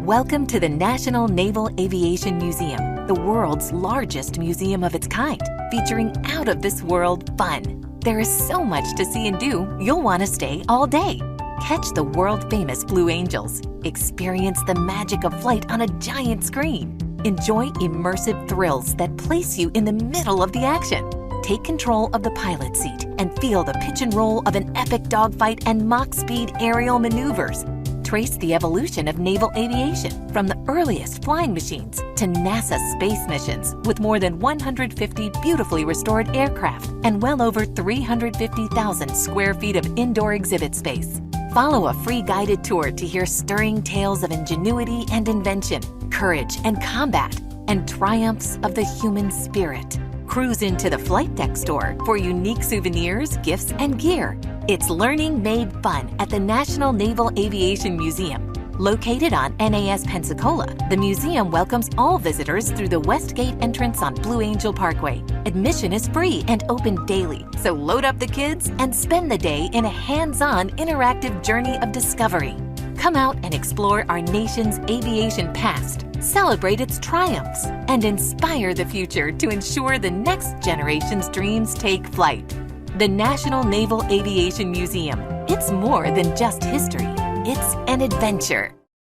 Welcome to the National Naval Aviation Museum, the world's largest museum of its kind, featuring out-of-this-world fun. There is so much to see and do, you'll want to stay all day. Catch the world-famous Blue Angels. Experience the magic of flight on a giant screen. Enjoy immersive thrills that place you in the middle of the action. Take control of the pilot seat and feel the pitch and roll of an epic dogfight and Mach-speed aerial maneuvers. Trace the evolution of naval aviation from the earliest flying machines to NASA space missions with more than 150 beautifully restored aircraft and well over 350,000 square feet of indoor exhibit space. Follow a free guided tour to hear stirring tales of ingenuity and invention, courage and combat, and triumphs of the human spirit. Cruise into the flight deck store for unique souvenirs, gifts, and gear. It's learning made fun at the National Naval Aviation Museum. Located on NAS Pensacola, the museum welcomes all visitors through the West Gate entrance on Blue Angel Parkway. Admission is free and open daily, so load up the kids and spend the day in a hands-on interactive journey of discovery. Come out and explore our nation's aviation past, celebrate its triumphs, and inspire the future to ensure the next generation's dreams take flight. The National Naval Aviation Museum. It's more than just history. It's an adventure.